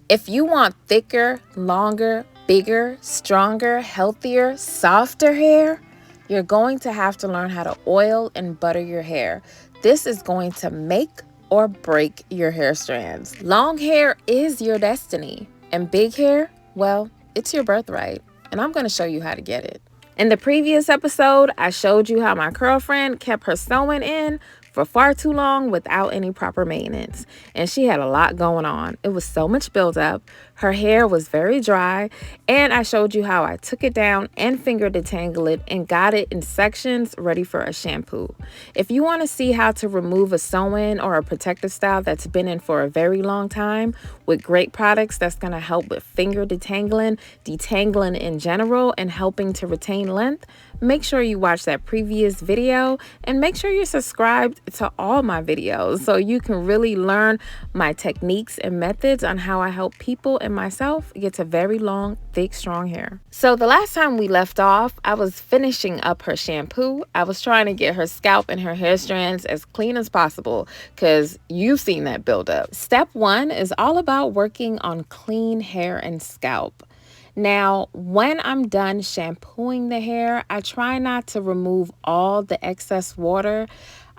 If you want thicker, longer, bigger, stronger, healthier, softer hair, you're going to have to learn how to oil and butter your hair. This is going to make or break your hair strands. Long hair is your destiny, and big hair, well, it's your birthright, and I'm going to show you how to get it. In the previous episode, I showed you how my curlfriend kept her sewing in for far too long without any proper maintenance, and she had a lot going on. It was so much buildup. Her hair was very dry, and I showed you how I took it down and finger detangled it and got it in sections ready for a shampoo. If you want to see how to remove a sew-in or a protective style that's been in for a very long time with great products that's going to help with finger detangling, detangling in general, and helping to retain length, make sure you watch that previous video and make sure you're subscribed to all my videos so you can really learn my techniques and methods on how I help people and myself get to very long, thick, strong hair. So the last time we left off, I was finishing up her shampoo. I was trying to get her scalp and her hair strands as clean as possible because you've seen that buildup. Step 1 is all about working on clean hair and scalp. Now, when I'm done shampooing the hair, I try not to remove all the excess water.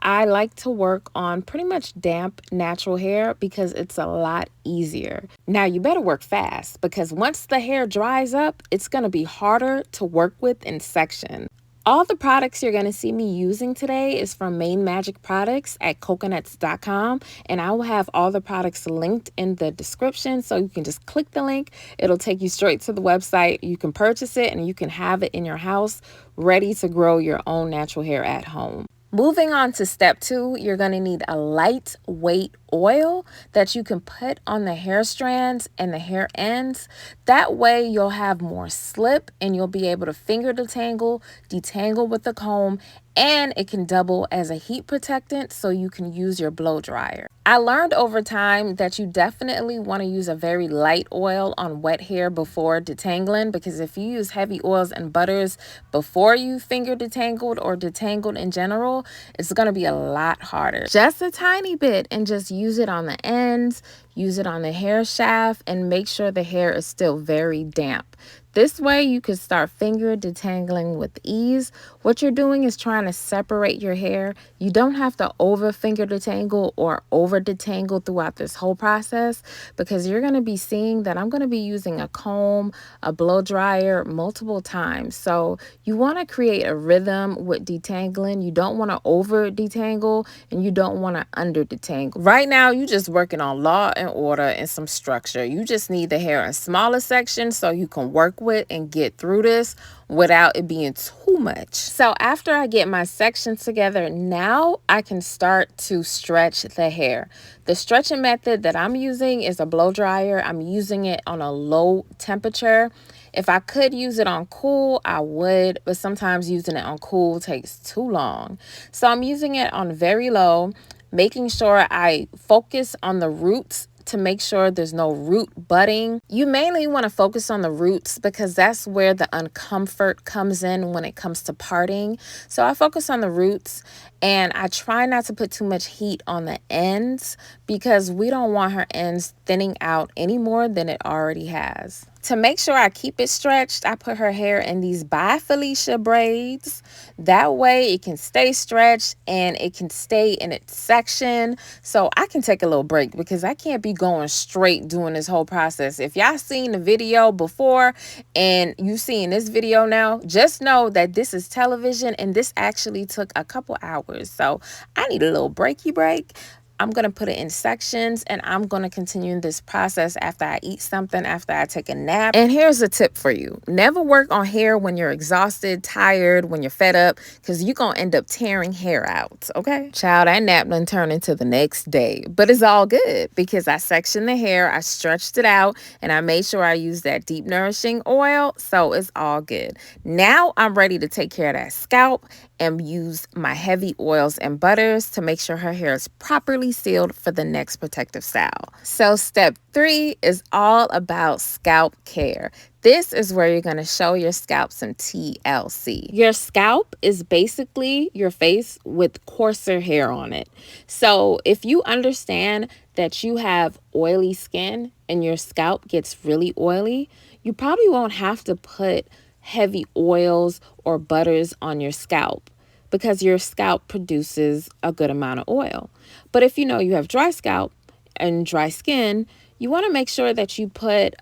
I like to work on pretty much damp, natural hair because it's a lot easier. Now, you better work fast because once the hair dries up, it's going to be harder to work with in section. All the products you're going to see me using today is from Main Magic Products at Cocaknotz.com, and I will have all the products linked in the description, so you can just click the link. It'll take you straight to the website. You can purchase it and you can have it in your house ready to grow your own natural hair at home. Moving on to step 2, you're going to need a lightweight oil that you can put on the hair strands and the hair ends. That way you'll have more slip and you'll be able to finger detangle with the comb, and it can double as a heat protectant so you can use your blow dryer. I learned over time that you definitely want to use a very light oil on wet hair before detangling, because if you use heavy oils and butters before you finger detangled or detangled in general, it's going to be a lot harder. Just a tiny bit, and just use it on the ends, use it on the hair shaft, and make sure the hair is still very damp. This way you can start finger detangling with ease. What you're doing is trying to separate your hair. You don't have to over finger detangle or over detangle throughout this whole process, because you're going to be seeing that I'm going to be using a comb, a blow dryer multiple times. So you want to create a rhythm with detangling. You don't want to over detangle and you don't want to under detangle. Right now you're just working on law and order and some structure. You just need the hair in smaller sections so you can work with and get through this without it being too much. So after I get my sections together, now I can start to stretch the hair. The stretching method that I'm using is a blow dryer. I'm using it on a low temperature. If I could use it on cool, I would, but sometimes using it on cool takes too long. So I'm using it on very low, making sure I focus on the roots to make sure there's no root budding. You mainly want to focus on the roots because that's where the uncomfort comes in when it comes to parting. So I focus on the roots, and I try not to put too much heat on the ends because we don't want her ends thinning out any more than it already has. To make sure I keep it stretched, I put her hair in these By Felicia braids. That way it can stay stretched and it can stay in its section. So I can take a little break because I can't be going straight doing this whole process. If y'all seen the video before and you seen this video now, just know that this is television and this actually took a couple hours. So I need a little breaky break. I'm going to put it in sections, and I'm going to continue this process after I eat something, after I take a nap. And here's a tip for you. Never work on hair when you're exhausted, tired, when you're fed up, because you're going to end up tearing hair out, okay? Child, that nap done turned into the next day. But it's all good because I sectioned the hair, I stretched it out, and I made sure I used that deep nourishing oil, so it's all good. Now I'm ready to take care of that scalp and use my heavy oils and butters to make sure her hair is properly sealed for the next protective style. So step 3 is all about scalp care. This is where you're going to show your scalp some TLC. Your scalp is basically your face with coarser hair on it. So if you understand that you have oily skin, and your scalp gets really oily, you probably won't have to put heavy oils or butters on your scalp because your scalp produces a good amount of oil. But if you know you have dry scalp and dry skin, you want to make sure that you put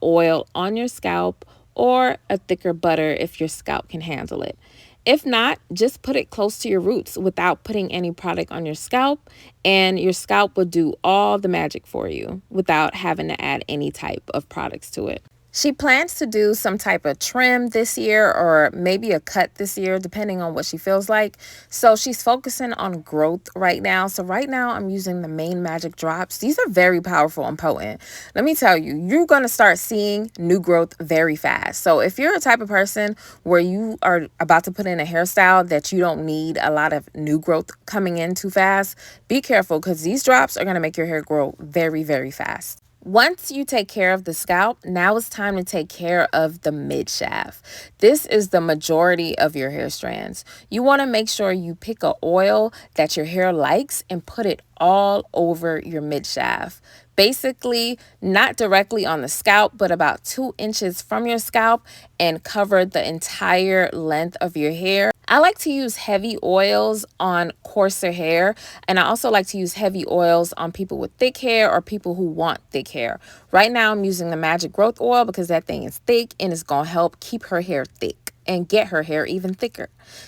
oil on your scalp or a thicker butter if your scalp can handle it. If not, just put it close to your roots without putting any product on your scalp, and your scalp will do all the magic for you without having to add any type of products to it. She plans to do some type of trim this year or maybe a cut this year, depending on what she feels like. So she's focusing on growth right now. So right now I'm using the Main Magic Drops. These are very powerful and potent. Let me tell you, you're going to start seeing new growth very fast. So if you're a type of person where you are about to put in a hairstyle that you don't need a lot of new growth coming in too fast, be careful because these drops are going to make your hair grow very, very fast. Once you take care of the scalp, now it's time to take care of the mid shaft. This is the majority of your hair strands. You want to make sure you pick an oil that your hair likes and put it all over your mid shaft. Basically, not directly on the scalp, but about 2 inches from your scalp and cover the entire length of your hair. I like to use heavy oils on coarser hair, and I also like to use heavy oils on people with thick hair or people who want thick hair. Right now, I'm using the Magic Growth Oil because that thing is thick and it's going to help keep her hair thick and get her hair even thicker.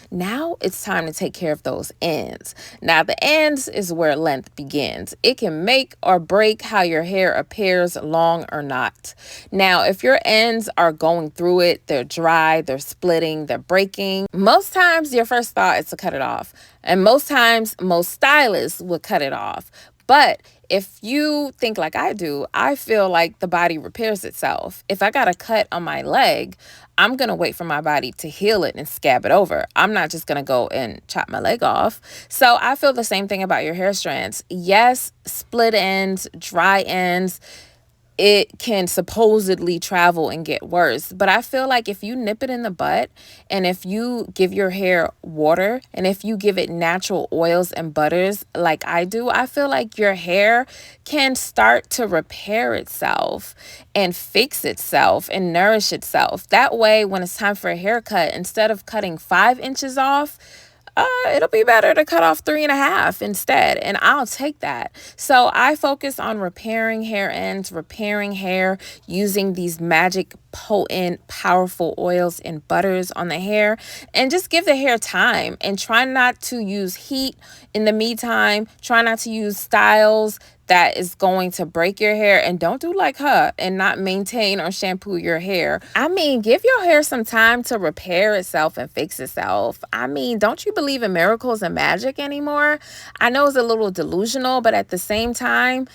Now it's time to take care of those ends. Now the ends is where length begins. It can make or break how your hair appears long or not. Now, if your ends are going through it, they're dry, they're splitting, they're breaking, most times your first thought is to cut it off. And most times, most stylists would cut it off. But if you think like I do, I feel like the body repairs itself. If I got a cut on my leg, I'm going to wait for my body to heal it and scab it over. I'm not just going to go and chop my leg off. So I feel the same thing about your hair strands. Yes, split ends, dry ends, it can supposedly travel and get worse. But I feel like if you nip it in the butt and if you give your hair water and if you give it natural oils and butters like I do, I feel like your hair can start to repair itself and fix itself and nourish itself. That way, when it's time for a haircut, instead of cutting 5 inches off, it'll be better to cut off 3.5 instead, and I'll take that. So I focus on repairing hair ends, repairing hair, using these magic, potent, powerful oils and butters on the hair, and just give the hair time and try not to use heat in the meantime. Try not to use styles that is going to break your hair, and don't do like her and not maintain or shampoo your hair. I mean, give your hair some time to repair itself and fix itself. I mean, don't you believe in miracles and magic anymore? I know it's a little delusional, but at the same time,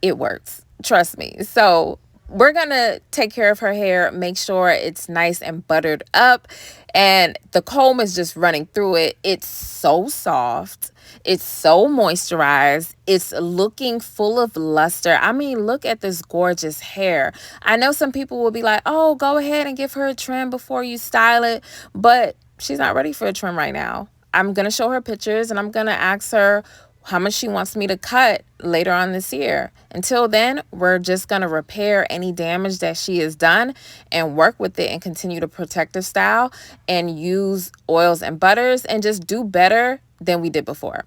it works. Trust me. So we're going to take care of her hair, make sure it's nice and buttered up, and the comb is just running through it. It's so soft. It's so moisturized. It's looking full of luster. I mean, look at this gorgeous hair. I know some people will be like, oh, go ahead and give her a trim before you style it, but she's not ready for a trim right now. I'm going to show her pictures and I'm going to ask her how much she wants me to cut later on this year. Until then, we're just going to repair any damage that she has done and work with it and continue to protect her style and use oils and butters and just do better than we did before.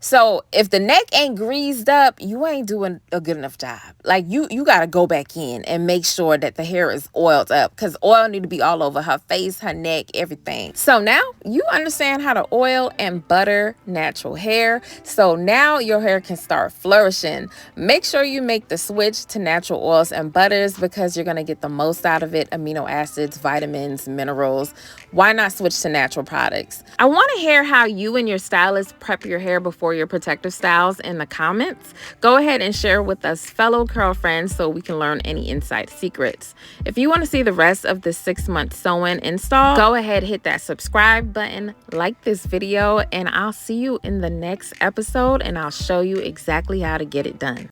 So if the neck ain't greased up, you ain't doing a good enough job. Like you got to go back in and make sure that the hair is oiled up, because oil need to be all over her face, her neck, everything. So now you understand how to oil and butter natural hair. So now your hair can start flourishing. Make sure you make the switch to natural oils and butters because you're going to get the most out of it. Amino acids, vitamins, minerals. Why not switch to natural products? I want to hear how you and your stylist prep your hair before your protective styles in the comments. Go ahead and share with us fellow curl friends so we can learn any inside secrets. If you want to see the rest of the 6-month sew-in install, go ahead, hit that subscribe button, like this video, and I'll see you in the next episode and I'll show you exactly how to get it done.